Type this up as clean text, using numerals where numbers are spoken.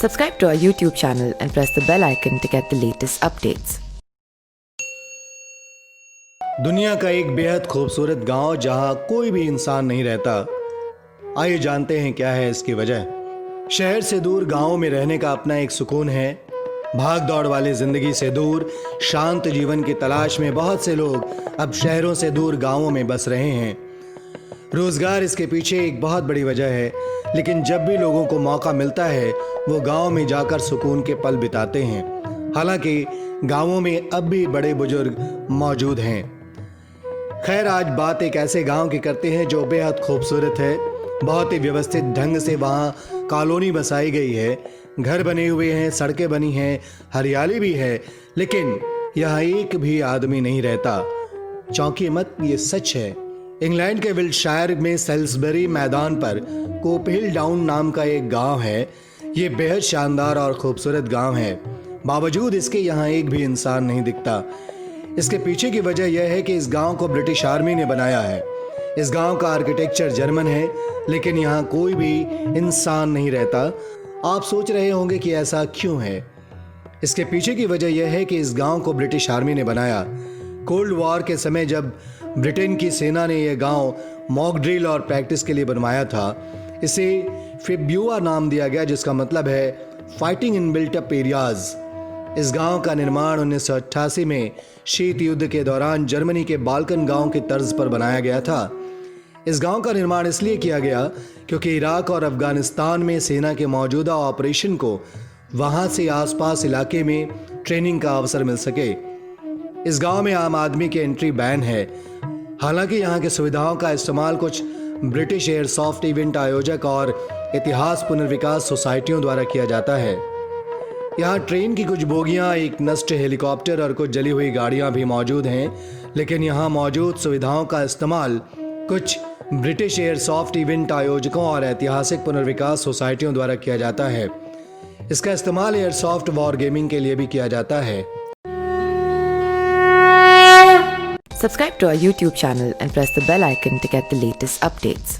Subscribe to our YouTube channel and press the bell icon to get the latest updates. दुनिया का एक बेहद खूबसूरत गांव जहां कोई भी इंसान नहीं रहता। आइए जानते हैं क्या है इसकी वजह। शहर से दूर गांवों में रहने का अपना एक सुकून है। भाग दौड़ वाली जिंदगी से दूर शांत जीवन की तलाश में बहुत से लोग अब शहरों से दूर गांवों में बस रहे हैं। रोजगार इसके पीछे एक बहुत बड़ी वजह है, लेकिन जब भी लोगों को मौका मिलता है वो गांव में जाकर सुकून के पल बिताते हैं। हालांकि गांवों में अब भी बड़े बुजुर्ग मौजूद हैं। खैर, आज बात एक ऐसे गांव की करते हैं जो बेहद खूबसूरत है। बहुत ही व्यवस्थित ढंग से वहाँ कॉलोनी बसाई गई है, घर बने हुए हैं, सड़कें बनी हैं, हरियाली भी है, लेकिन यहाँ एक भी आदमी नहीं रहता। चौंकिए मत, ये सच है। इंग्लैंड के विल्टशायर में सेल्सबरी मैदान पर कोपहिल डाउन नाम का एक गांव है। ये बेहद शानदार और खूबसूरत गांव है। बावजूद इसके यहाँ एक भी इंसान नहीं दिखता। इसके पीछे की वजह यह है कि इस गांव को ब्रिटिश आर्मी ने बनाया है। इस गांव का आर्किटेक्चर जर्मन है, लेकिन यहाँ कोई भी इंसान नहीं रहता। आप सोच रहे होंगे कि ऐसा क्यों है। इसके पीछे की वजह यह है कि इस गांव को ब्रिटिश आर्मी ने बनाया। कोल्ड वॉर के समय जब ब्रिटेन की सेना ने यह गांव मॉक ड्रिल और प्रैक्टिस के लिए बनवाया था, इसे फिब्युआ नाम दिया गया, जिसका मतलब है fighting in built up areas. इस गांव का निर्माण 1988 में शीत युद्ध के दौरान जर्मनी के बाल्कन गांव के तर्ज पर बनाया गया था। इस गांव का निर्माण इसलिए किया गया क्योंकि इराक और अफगानिस्तान में सेना के मौजूदा ऑपरेशन को वहां से आसपास इलाके में ट्रेनिंग का अवसर मिल सके। इस गांव में आम आदमी की एंट्री बैन है। हालांकि यहाँ की सुविधाओं का इस्तेमाल कुछ ब्रिटिश एयरसॉफ्ट इवेंट आयोजक और इतिहास पुनर्विकास सोसाइटियों द्वारा किया जाता है। यहाँ ट्रेन की कुछ बोगियाँ, एक नष्ट हेलीकॉप्टर और कुछ जली हुई गाड़ियाँ भी मौजूद हैं, लेकिन यहाँ मौजूद सुविधाओं का इस्तेमाल कुछ ब्रिटिश एयरसॉफ्ट इवेंट आयोजकों और ऐतिहासिक पुनर्विकास सोसाइटियों द्वारा किया जाता है। इसका इस्तेमाल एयरसॉफ्ट वॉर गेमिंग के लिए भी किया जाता है। Subscribe to our YouTube channel and press the bell icon to get the latest updates.